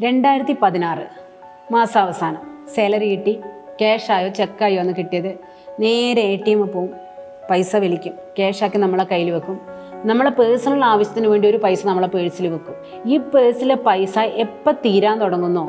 2016 മാസാവസാനം salary കിട്ടി, ക്യാഷായോ ചെക്കായോ എന്ന് കിട്ടിയത് നേരെ ATM പോവും, പൈസ വലിക്കും, ക്യാഷാക്കി നമ്മളെ കയ്യിൽ വെക്കും. നമ്മളെ പേഴ്സണൽ ആവശ്യത്തിന് വേണ്ടി ഒരു പൈസ നമ്മളെ പേഴ്സിൽ വെക്കും. ഈ പേഴ്സിലെ പൈസ എപ്പോൾ തീരാൻ തുടങ്ങുന്നോ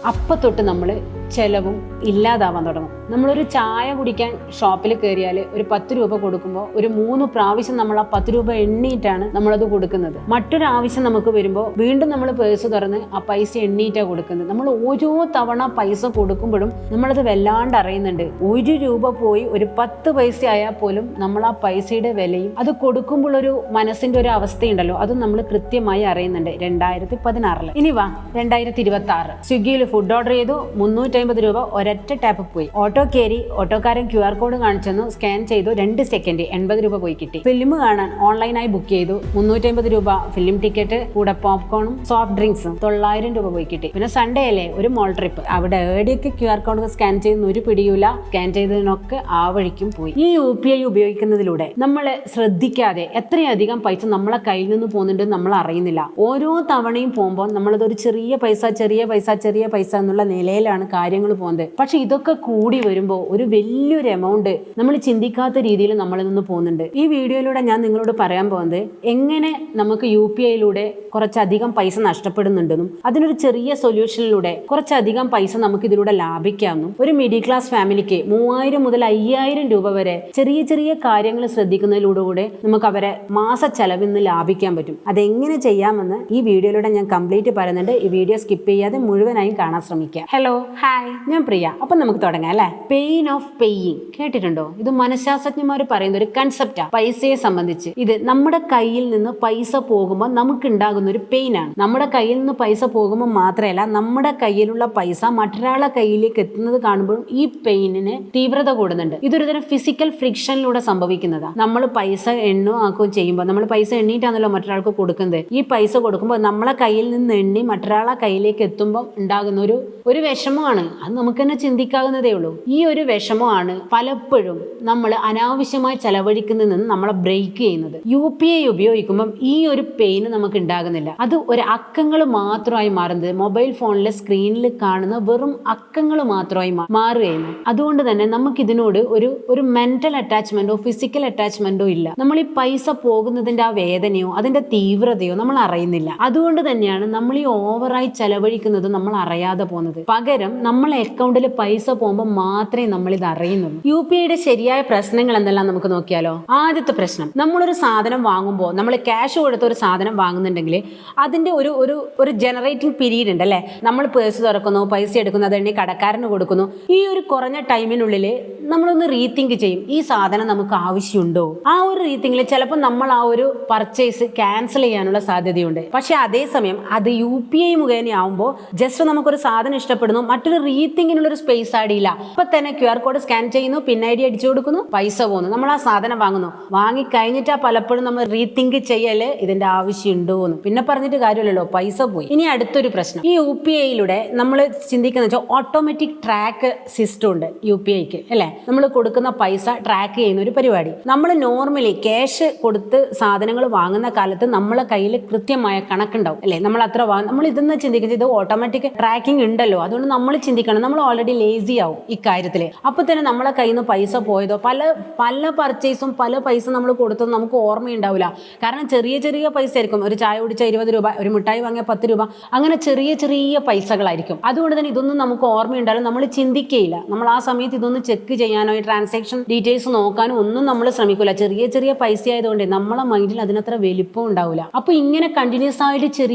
അപ്പം തൊട്ട് നമ്മൾ ചിലവും ഇല്ലാതാവാൻ തുടങ്ങും. നമ്മളൊരു ചായ കുടിക്കാൻ ഷോപ്പിൽ കയറിയാൽ ഒരു 10 രൂപ കൊടുക്കുമ്പോൾ ഒരു 3 പ്രാവശ്യം നമ്മൾ ആ 10 രൂപ എണ്ണീറ്റാണ് നമ്മളത് കൊടുക്കുന്നത്. മറ്റൊരു ആവശ്യം നമുക്ക് വരുമ്പോൾ വീണ്ടും നമ്മൾ പേഴ്സ് തുറന്ന് ആ പൈസ എണ്ണീറ്റാണ് കൊടുക്കുന്നത്. നമ്മൾ ഓരോ തവണ പൈസ കൊടുക്കുമ്പോഴും നമ്മളത് വല്ലാണ്ട് അറിയുന്നുണ്ട്. 1 രൂപ പോയി ഒരു 10 പൈസ ആയാൽ പോലും നമ്മൾ ആ പൈസയുടെ വിലയും അത് കൊടുക്കുമ്പോൾ ഒരു മനസ്സിൻ്റെ ഒരു അവസ്ഥയുണ്ടല്ലോ, അതും നമ്മൾ കൃത്യമായി അറിയുന്നുണ്ട് 2016. ഇനി വാ 2026. സ്വിഗ്ഗിയിൽ ഫുഡ് ഓർഡർ ചെയ്തു, 350 രൂപ ഒരൊറ്റ ടാപ്പ് പോയി. ഓട്ടോ കയറി, ഓട്ടോക്കാരൻ QR കോഡ് കാണിച്ചെന്നു, സ്കാൻ ചെയ്തു, 2 സെക്കൻഡ് 80 രൂപ പോയി കിട്ടി. ഫിലിം കാണാൻ ഓൺലൈനായി ബുക്ക് ചെയ്തു, 350 രൂപ ഫിലിം ടിക്കറ്റ്, കൂടെ പോപ്കോണും സോഫ്റ്റ് ഡ്രിങ്ക്സും, 900 രൂപ പോയി കിട്ടി. പിന്നെ സൺഡേ അല്ലേ, ഒരു മോൾ ട്രിപ്പ്. അവിടെ എവിടെയൊക്കെ QR കോഡ് സ്കാൻ ചെയ്യുന്ന ഒരു പിടിയൂല, സ്കാൻ ചെയ്തതിനൊക്കെ ആ വഴിക്കും പോയി. ഈ UPI ഉപയോഗിക്കുന്നതിലൂടെ നമ്മൾ ശ്രദ്ധിക്കാതെ എത്രയധികം പൈസ നമ്മളെ കയ്യിൽ നിന്ന് പോകുന്നുണ്ടെന്ന് നമ്മൾ അറിയുന്നില്ല. ഓരോ തവണയും പോകുമ്പോൾ നമ്മളതൊരു ചെറിയ പൈസ എന്നുള്ള നിലയിലാണ് കാര്യങ്ങൾ പോകുന്നത്. പക്ഷെ ഇതൊക്കെ കൂടി വരുമ്പോൾ ഒരു വലിയൊരു എമൗണ്ട് നമ്മൾ ചിന്തിക്കാത്ത രീതിയിൽ നമ്മളിൽ നിന്ന് പോകുന്നുണ്ട്. ഈ വീഡിയോയിലൂടെ ഞാൻ നിങ്ങളോട് പറയാൻ പോകുന്നത് എങ്ങനെ നമുക്ക് UPIയിലൂടെ കുറച്ചധികം പൈസ നഷ്ടപ്പെടുന്നുണ്ടെന്നും അതിനൊരു ചെറിയ സൊല്യൂഷനിലൂടെ കുറച്ചധികം പൈസ നമുക്ക് ഇതിലൂടെ ലാഭിക്കാമെന്നും, ഒരു മിഡിൽ ക്ലാസ് ഫാമിലിക്ക് 3000 മുതൽ 5000 രൂപ വരെ ചെറിയ കാര്യങ്ങൾ ശ്രദ്ധിക്കുന്നതിലൂടെ നമുക്ക് അവരെ മാസ ചെലവിൽ നിന്ന് ലാഭിക്കാൻ പറ്റും. അതെങ്ങനെ ചെയ്യാമെന്ന് ഈ വീഡിയോയിലൂടെ ഞാൻ കംപ്ലീറ്റ് പറയുന്നുണ്ട്. ഈ വീഡിയോ സ്കിപ്പ് ചെയ്യാതെ മുഴുവനായും കാണാൻ ശ്രമിക്കുക. ഹലോ, ഹായ്, ഞാൻ പ്രിയ. അപ്പം നമുക്ക് തുടങ്ങാം അല്ലേ. പെയിൻ ഓഫ് പേയിങ് കേട്ടിട്ടുണ്ടോ? ഇത് മനഃശാസ്ത്രജ്ഞന്മാർ പറയുന്ന ഒരു കൺസെപ്റ്റാ പൈസയെ സംബന്ധിച്ച്. ഇത് നമ്മുടെ കയ്യിൽ നിന്ന് പൈസ പോകുമ്പോൾ നമുക്ക് ഉണ്ടാകുന്ന ഒരു പെയിൻ ആണ്. നമ്മുടെ കയ്യിൽ നിന്ന് പൈസ പോകുമ്പോൾ മാത്രമല്ല, നമ്മുടെ കയ്യിലുള്ള പൈസ മറ്റൊരാളെ കയ്യിലേക്ക് എത്തുന്നത് കാണുമ്പോഴും ഈ പെയിനിന് തീവ്രത കൂടുന്നുണ്ട്. ഇതൊരു തരം ഫിസിക്കൽ ഫ്രിക്ഷനിലൂടെ സംഭവിക്കുന്നതാണ്. നമ്മൾ പൈസ ആക്കുകയും ചെയ്യുമ്പോൾ, നമ്മൾ പൈസ എണ്ണീട്ടാണല്ലോ മറ്റൊരാൾക്ക് കൊടുക്കുന്നത്. ഈ പൈസ കൊടുക്കുമ്പോൾ നമ്മളെ കയ്യിൽ നിന്ന് എണ്ണി മറ്റൊരാളെ കയ്യിലേക്ക് എത്തുമ്പോൾ ഉണ്ടാകുന്ന ഒരു വിഷമമാണ്. അത് നമുക്ക് തന്നെ ചിന്തിക്കാവുന്നതേ ഉള്ളൂ. ഈ ഒരു വിഷമമാണ് പലപ്പോഴും നമ്മൾ അനാവശ്യമായി ചെലവഴിക്കുന്നതിൽ നിന്ന് നമ്മളെ ബ്രേക്ക് ചെയ്യുന്നത്. UPI ഉപയോഗിക്കുമ്പം ഈ ഒരു പെയിന് നമുക്ക് ഉണ്ടാകുന്നില്ല. അത് ഒരു അക്കങ്ങൾ മാത്രമായി മാറുന്നത്, മൊബൈൽ ഫോണിലെ സ്ക്രീനിൽ കാണുന്ന വെറും അക്കങ്ങൾ മാത്രമായി മാറുകയാണ്. അതുകൊണ്ട് തന്നെ നമുക്ക് ഇതിനോട് ഒരു മെന്റൽ അറ്റാച്ച്മെന്റോ ഫിസിക്കൽ അറ്റാച്ച്മെന്റോ ഇല്ല. നമ്മൾ ഈ പൈസ പോകുന്നതിന്റെ ആ വേദനയോ അതിന്റെ തീവ്രതയോ നമ്മൾ അറിയുന്നില്ല. അതുകൊണ്ട് തന്നെയാണ് നമ്മൾ ഈ ഓവറായി ചെലവഴിക്കുന്നത് നമ്മൾ അറിയാതെ പോകുന്നത്. പകരം നമ്മളെ അക്കൗണ്ടിൽ പൈസ പോകുമ്പോൾ മാത്രമേ നമ്മൾ ഇത് അറിയുന്നുള്ളൂ. UPIയുടെ ശരിയായ പ്രശ്നങ്ങൾ എന്തെല്ലാം നമുക്ക് നോക്കിയാലോ. ആദ്യത്തെ പ്രശ്നം, നമ്മളൊരു സാധനം വാങ്ങുമ്പോൾ, നമ്മൾ ക്യാഷ് കൊടുത്ത ഒരു സാധനം വാങ്ങുന്നുണ്ടെങ്കിൽ അതിന്റെ ഒരു ജനറേറ്റിംഗ് പീരീഡ് ഉണ്ട് അല്ലേ. നമ്മൾ പേഴ്സ് തുറക്കുന്നു, പൈസ എടുക്കുന്നു, അതെണ്ണി കടക്കാരന് കൊടുക്കുന്നു. ഈ ഒരു കുറഞ്ഞ ടൈമിനുള്ളിൽ നമ്മളൊന്ന് റീതിങ്ക് ചെയ്യും, ഈ സാധനം നമുക്ക് ആവശ്യമുണ്ടോ. ആ ഒരു റീതിങ്കിൽ ചിലപ്പോൾ നമ്മൾ ആ ഒരു പർച്ചേസ് ക്യാൻസൽ ചെയ്യാനുള്ള സാധ്യതയുണ്ട്. പക്ഷെ അതേസമയം അത് UPI മുഖേന ആവുമ്പോൾ ജസ്റ്റ് നമുക്കൊരു സാധനം ഇഷ്ടപ്പെടുന്നു, മറ്റൊരു റീതിങ്കിനുള്ളൊരു സ്പേസ് ആടിയില്ല. ഇപ്പൊ തന്നെ QR കോഡ് സ്കാൻ ചെയ്യുന്നു, പിൻ ID അടിച്ചു കൊടുക്കുന്നു, പൈസ പോകുന്നു, നമ്മൾ ആ സാധനം വാങ്ങുന്നു. വാങ്ങിക്കഴിഞ്ഞിട്ടാ പലപ്പോഴും നമ്മൾ റീതിങ്ക് ചെയ്യല് ഇതിന്റെ ആവശ്യമുണ്ടോ എന്ന്. പിന്നെ പറഞ്ഞിട്ട് കാര്യമില്ലല്ലോ, പൈസ പോയി. ഇനി അടുത്തൊരു പ്രശ്നം, ഈ UPIയിലൂടെ നമ്മൾ ചിന്തിക്കുന്ന വെച്ചാൽ ഓട്ടോമാറ്റിക് ട്രാക്ക് സിസ്റ്റം ഉണ്ട് UPIക്ക് അല്ലെ. നമ്മൾ കൊടുക്കുന്ന പൈസ ട്രാക്ക് ചെയ്യുന്ന ഒരു പരിപാടി. നമ്മൾ നോർമലി ക്യാഷ് കൊടുത്ത് സാധനങ്ങൾ വാങ്ങുന്ന കാലത്ത് നമ്മളെ കയ്യിൽ കൃത്യമായ കണക്കുണ്ടാവും അല്ലെ. നമ്മൾ അത്ര നമ്മൾ ഇതെന്ന് ചിന്തിക്കുന്നത് ഇത് ഓട്ടോമാറ്റിക് ട്രാക്കിംഗ് ഉണ്ടല്ലോ, അതുകൊണ്ട് നമ്മൾ ചിന്തിക്കണം, നമ്മൾ ഓൾറെഡി ലേസി ആവും ഇക്കാര്യത്തിൽ. അപ്പോൾ തന്നെ നമ്മളെ കയ്യിൽ നിന്ന് പൈസ പോയതോ പല പർച്ചേസും പല പൈസ നമ്മൾ കൊടുത്തതും നമുക്ക് ഓർമ്മയുണ്ടാവില്ല. കാരണം ചെറിയ പൈസ ആയിരിക്കും. ഒരു ചായ കുടിച്ച 20 രൂപ, ഒരു മിഠായി വാങ്ങിയ 10 രൂപ, അങ്ങനെ ചെറിയ പൈസകളായിരിക്കും. അതുകൊണ്ട് തന്നെ ഇതൊന്നും നമുക്ക് ഓർമ്മയുണ്ടാവില്ല, നമ്മൾ ചിന്തിക്കുകയില്ല. നമ്മൾ ആ സമയത്ത് ഇതൊന്നും ചെക്ക് ചെയ്യാനോ ഈ ട്രാൻസാക്ഷൻ ഡീറ്റെയിൽസ് നോക്കാനോ ഒന്നും നമ്മൾ ശ്രമിക്കില്ല. ചെറിയ പൈസ ആയതുകൊണ്ട് നമ്മളെ മൈൻഡിൽ അതിനത്ര വലിപ്പം ഉണ്ടാവില്ല. അപ്പോൾ ഇങ്ങനെ കണ്ടിന്യൂസ് ആയിട്ട്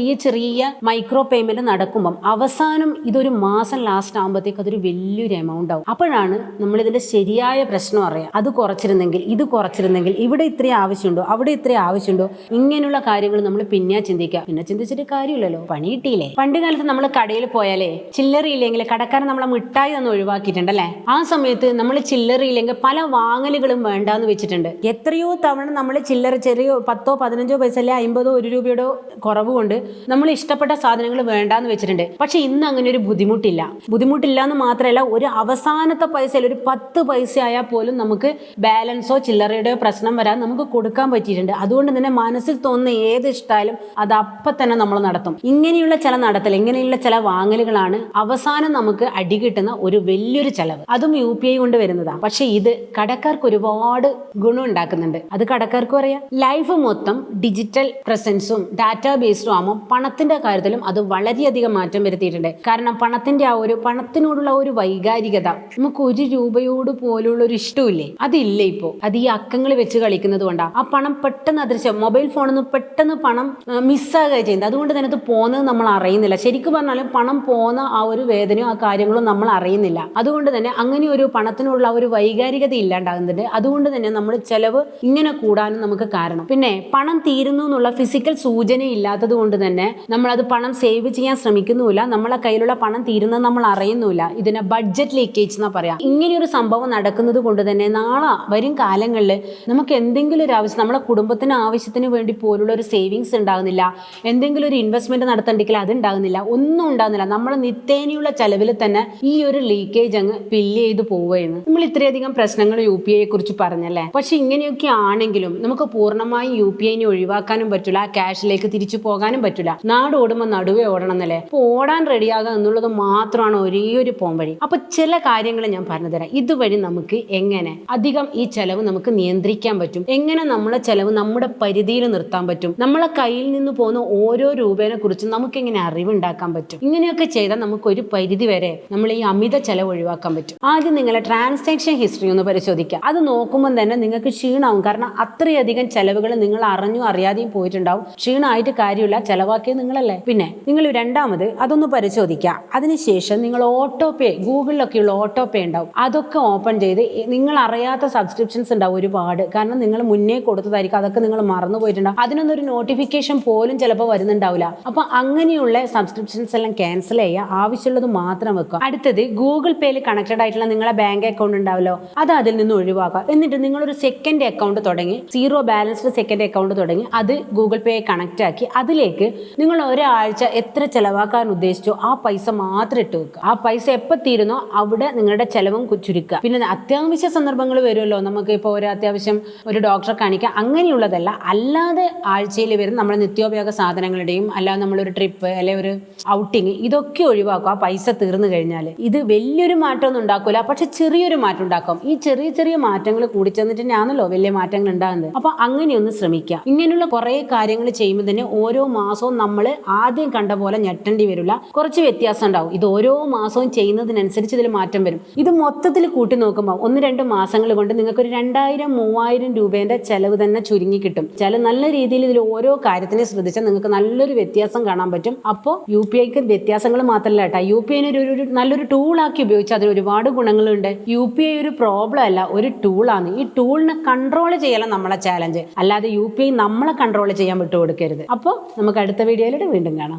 ചെറിയ മൈക്രോ പേയ്മെന്റ് നടക്കുമ്പം അവസാനം ഇതൊരു മാസം ലാസ്റ്റ് ആകുമ്പോഴത്തേക്ക് അതൊരു വലിയൊരു എമൗണ്ട് ആവും. അപ്പോഴാണ് നമ്മൾ ഇതിന്റെ ശരിയായ പ്രശ്നം അറിയാം. അത് കുറച്ചിരുന്നെങ്കിൽ, ഇത് കുറച്ചിരുന്നെങ്കിൽ, ഇവിടെ ഇത്രയും ആവശ്യമുണ്ടോ, അവിടെ ഇത്രയും ആവശ്യമുണ്ടോ, ഇങ്ങനെയുള്ള കാര്യങ്ങൾ നമ്മൾ പിന്നെ ചിന്തിക്കുക. പിന്നെ ചിന്തിച്ചിട്ട് കാര്യമില്ലല്ലോ, പണി കിട്ടിയില്ലേ. പണ്ട് കാലത്ത് നമ്മൾ കടയിൽ പോയാലേ ചില്ലറയില്ലെങ്കിൽ കടക്കാരൻ നമ്മളെ മിഠായി ഒന്ന് ഒഴിവാക്കിയിട്ടുണ്ടല്ലേ. ആ സമയത്ത് നമ്മൾ ചില്ലറയില്ലെങ്കിൽ പല വാങ്ങലുകളും വേണ്ടാന്ന് വെച്ചിട്ടുണ്ട്. എത്രയോ തവണ നമ്മൾ ചില്ലറ 10 15 പൈസ അല്ലെ 50 1 രൂപയുടെ കുറവ് കൊണ്ട് നമ്മൾ ഇഷ്ടപ്പെട്ട സാധനങ്ങൾ വേണ്ടാന്ന് വെച്ചിട്ടുണ്ട്. പക്ഷെ ഇന്ന് അങ്ങനെ ഒരു ബുദ്ധിമുട്ടില്ല. ബുദ്ധിമുട്ടില്ല എന്ന് മാത്രമല്ല, ഒരു അവസാനത്തെ പൈസയിൽ ഒരു 10 പൈസ ആയാൽ പോലും നമുക്ക് ബാലൻസോ ചില്ലറയുടെയോ പ്രശ്നം വരാൻ നമുക്ക് കൊടുക്കാൻ പറ്റിയിട്ടുണ്ട്. അതുകൊണ്ട് തന്നെ മനസ്സിൽ തോന്നുന്ന ഏത് ഇഷ്ടമായാലും അത് അപ്പം തന്നെ നമ്മൾ നടത്തും. ഇങ്ങനെയുള്ള ചില നടത്തൽ, ഇങ്ങനെയുള്ള ചില വാങ്ങലുകളാണ് അവസാനം നമുക്ക് അടി കിട്ടുന്ന ഒരു വലിയൊരു ചെലവ്. അതും UPI കൊണ്ട് വരുന്നതാണ്. പക്ഷെ ഇത് കടക്കാർക്ക് ഒരുപാട് ഗുണം ഉണ്ടാക്കുന്നുണ്ട്. അത് കടക്കാർക്കും അറിയാം. ലൈഫ് മൊത്തം ഡിജിറ്റൽ പ്രസൻസും ഡാറ്റാ ബേസ്ഡും ആകുമ്പോൾ പണത്തിന്റെ കാര്യത്തിലും അത് വളരെയധികം മാറ്റം വരുത്തിയിട്ടുണ്ട്. കാരണം പണത്തിനോടുള്ള ഒരു വൈകാരികത, നമുക്ക് 1 രൂപയോട് പോലുള്ള ഒരു ഇഷ്ടമില്ലേ, അതില്ല ഇപ്പോൾ. അത് ഈ അക്കങ്ങൾ വെച്ച് കളിക്കുന്നത് കൊണ്ടാണ്. ആ പണം പെട്ടെന്ന് അദൃശ്യം, മൊബൈൽ ഫോണിൽ നിന്ന് പെട്ടെന്ന് പണം മിസ്സാകുക ചെയ്യുന്നത്. അതുകൊണ്ട് തന്നെ അത് പോകുന്നത് നമ്മൾ അറിയുന്നില്ല. ശരിക്കും പറഞ്ഞാലും പണം പോകുന്ന ആ ഒരു വേദനയോ ആ കാര്യങ്ങളോ നമ്മൾ അറിയുന്നില്ല. അതുകൊണ്ട് തന്നെ അങ്ങനെ ഒരു പണത്തിനുള്ള ഒരു വൈകാരികത ഇല്ലാണ്ടാകുന്നുണ്ട്. അതുകൊണ്ട് തന്നെ നമ്മൾ ചെലവ് ഇങ്ങനെ കൂടാനും നമുക്ക് കാരണം. പിന്നെ പണം തീരുന്നു എന്നുള്ള ഫിസിക്കൽ സൂചന ഇല്ലാത്തത് കൊണ്ട് തന്നെ നമ്മളത് പണം സേവ് ചെയ്യാൻ ശ്രമിക്കുന്നുമില്ല. നമ്മളെ കയ്യിലുള്ള പണം തീരുന്നത് നമ്മൾ അറിയുന്നില്ല. ഇതിനെ ബഡ്ജറ്റ് ലീക്കേജ് എന്നാ പറയാം. ഇങ്ങനെയൊരു സംഭവം നടക്കുന്നത് കൊണ്ട് തന്നെ നാളെ വരും കാലങ്ങളിൽ നമുക്ക് എന്തെങ്കിലും ഒരു ആവശ്യം, നമ്മളെ കുടുംബത്തിന് ആവശ്യത്തിന് വേണ്ടി പോലുള്ള ഒരു സേവിങ്സ് ഉണ്ടാകുന്നില്ല, എന്തെങ്കിലും ഒരു ഇൻവെസ്റ്റ്മെന്റ് നടത്തണ്ടെങ്കിൽ അത് ഉണ്ടാകുന്നില്ല, ഒന്നും ഉണ്ടാകുന്നില്ല. നമ്മളെ നിത്യേനയുള്ള ചെലവിൽ തന്നെ ഈ ഒരു ലീക്കേജ് അങ്ങ് ഫില്ല് ചെയ്ത് പോവുകയാണ്. നമ്മൾ ഇത്രയധികം പ്രശ്നങ്ങൾ UPI കുറിച്ച് പറഞ്ഞല്ലേ. പക്ഷെ ഇങ്ങനെയൊക്കെ ആണെങ്കിലും നമുക്ക് പൂർണ്ണമായും UPI ഒഴിവാക്കാനും പറ്റില്ല, ക്യാഷിലേക്ക് തിരിച്ചു പോകാനും പറ്റില്ല. നാട് ഓടുമ്പോൾ നടുവേ ഓടണം എന്നല്ലേ. അപ്പോൾ ഓടാൻ റെഡിയാകുക എന്നുള്ളത് മാത്രമാണ് ഒരേ ഒരു പോംവഴി. അപ്പൊ ചില കാര്യങ്ങൾ ഞാൻ പറഞ്ഞു തരാം. ഇതുവഴി നമുക്ക് എങ്ങനെ അധികം ഈ ചെലവ് നമുക്ക് നിയന്ത്രിക്കാൻ പറ്റും, എങ്ങനെ നമ്മളെ ചെലവ് നമ്മുടെ പരിധിയിൽ നിർത്താൻ പറ്റും, നമ്മളെ കയ്യിൽ നിന്ന് പോകുന്ന ഓരോ രൂപേനെ കുറിച്ച് നമുക്ക് എങ്ങനെ അറിവുണ്ടാക്കാൻ പറ്റും. ഇങ്ങനെയൊക്കെ ചെയ്താൽ നമുക്ക് ഒരു പരിധി വരെ നമ്മൾ ഈ അമിത ചെലവ് ഒഴിവാക്കാൻ പറ്റും. ആദ്യം നിങ്ങളെ ട്രാൻസാക്ഷൻ ഹിസ്റ്ററി ഒന്ന് പരിശോധിക്കാം. അത് നോക്കുമ്പോൾ തന്നെ നിങ്ങൾക്ക് ക്ഷീണാവും. കാരണം അത്രയധികം ചെലവുകൾ നിങ്ങൾ അറിഞ്ഞു അറിയാതെയും പോയിട്ടുണ്ടാവും. ക്ഷീണമായിട്ട് കാര്യമില്ല, ചെലവാക്കിയത് നിങ്ങളല്ലേ. പിന്നെ നിങ്ങൾ രണ്ടാമത് അതൊന്ന് പരിശോധിക്കുക. അതിനുശേഷം നിങ്ങൾ ഓട്ടോ പേ, ഗൂഗിളിലൊക്കെയുള്ള ഓട്ടോ പേ ഉണ്ടാവും, അതൊക്കെ ഓപ്പൺ ചെയ്ത് നിങ്ങൾ അറിയാത്ത സബ്സ്ക്രിപ്ഷൻസ് ഉണ്ടാവും ഒരുപാട്. കാരണം നിങ്ങൾ മുന്നേ കൊടുത്തതായിരിക്കും, അതൊക്കെ നിങ്ങൾ മറന്നു പോയിട്ടുണ്ടാവും. അതിനൊന്നും ഒരു നോട്ടിഫിക്കേഷൻ പോലും ചിലപ്പോൾ വരുന്നുണ്ടാവില്ല. അപ്പൊ അങ്ങനെയുള്ള സബ്സ്ക്രിപ്ഷൻസ് എല്ലാം ക്യാൻസൽ ചെയ്യുക, ആവശ്യമുള്ളത് മാത്രം വെക്കുക. അടുത്തത് ഗൂഗിൾ പേയിൽ കണക്റ്റഡ് ആയിട്ടുള്ള നിങ്ങളെ ബാങ്ക് അക്കൗണ്ട് ഉണ്ടാവല്ലോ, അത് അതിൽ നിന്ന് ഒഴിവാക്കുക. എന്നിട്ട് നിങ്ങളൊരു സെക്കൻഡ് അക്കൗണ്ട് തുടങ്ങി, 0 ബാലൻസ്ഡ് സെക്കൻഡ് അക്കൗണ്ട് തുടങ്ങി, അത് ഗൂഗിൾ പേ കണക്റ്റ് ആക്കി അതിലേക്ക് നിങ്ങൾ ഒരാഴ്ച എത്ര ചെലവാക്കാൻ ഉദ്ദേശിച്ചോ ആ പൈസ മാത്രം ഇട്ട് വെക്കുക. ആ പൈസ എപ്പോൾ തീരുന്നോ അവിടെ നിങ്ങളുടെ ചെലവും ചുരുക്കുക. പിന്നെ അത്യാവശ്യ സന്ദർഭങ്ങൾ വരുമല്ലോ, നമുക്ക് ഇപ്പോൾ ഒരു അത്യാവശ്യം ഒരു ഡോക്ടറെ കാണിക്കുക, അങ്ങനെയുള്ളതല്ല. അല്ലാതെ ആഴ്ചയിൽ വരുന്ന നമ്മുടെ നിത്യോപയോഗ സാധനങ്ങളുടെയും അല്ലാതെ നമ്മളൊരു ട്രിപ്പ് അല്ലെ ഒരു ഔട്ടിങ്, ഇതൊക്കെ ഒഴിവാക്കുക ആ പൈസ തീർന്നു കഴിഞ്ഞാൽ. ഇത് വലിയൊരു മാറ്റമൊന്നും ഉണ്ടാക്കില്ല, പക്ഷെ ചെറിയൊരു മാറ്റം ഉണ്ടാക്കും. ഈ ചെറിയ ചെറിയ മാറ്റങ്ങൾ കൂടി ചെന്നിട്ടാണല്ലോ വലിയ മാറ്റങ്ങൾ ഉണ്ടാകുന്നത്. അപ്പൊ അങ്ങനെയൊന്ന് ശ്രമിക്കുക. ഇങ്ങനെയുള്ള കുറെ കാര്യങ്ങൾ ചെയ്യുമ്പോൾ തന്നെ ഓരോ മാസവും നമ്മൾ ആദ്യം കണ്ട പോലെ ഞെട്ടേണ്ടി വരില്ല, കുറച്ച് വ്യത്യാസം ഉണ്ടാവും. ഇത് ഓരോ മാസവും ചെയ്യുന്നതിനനുസരിച്ച് ഇതിൽ മാറ്റം വരും. ഇത് മൊത്തത്തിൽ കൂട്ടി നോക്കുമ്പോൾ 1-2 മാസങ്ങൾ കൊണ്ട് നിങ്ങൾക്ക് ഒരു 2000-3000 രൂപേന്റെ ചെലവ് തന്നെ ചുരുങ്ങി കിട്ടും. നല്ല രീതിയിൽ ഇതിൽ ഓരോ കാര്യത്തിനെ ശ്രദ്ധിച്ചാൽ നിങ്ങൾക്ക് നല്ലൊരു വ്യത്യാസം കാണാൻ പറ്റും. അപ്പോൾ UPIക്ക് വ്യത്യാസങ്ങൾ മാത്രമല്ല കേട്ടോ, UPI ഒരു നല്ലൊരു ടൂളാക്കി ഉപയോഗിച്ചാൽ അതിന് ഒരുപാട് ഗുണങ്ങളുണ്ട്. UPI ഒരു പ്രോബ്ലം അല്ല, ഒരു ടൂളാണ്. ഈ ടൂളിനെ കൺട്രോൾ ചെയ്യണം നമ്മളെ ചാലഞ്ച്, അല്ലാതെ UPI നമ്മളെ കൺട്രോൾ ചെയ്യാൻ വിട്ടുകൊടുക്കരുത്. അപ്പോൾ നമുക്ക് അടുത്ത വീഡിയോയിലൂടെ വീണ്ടും കാണാം.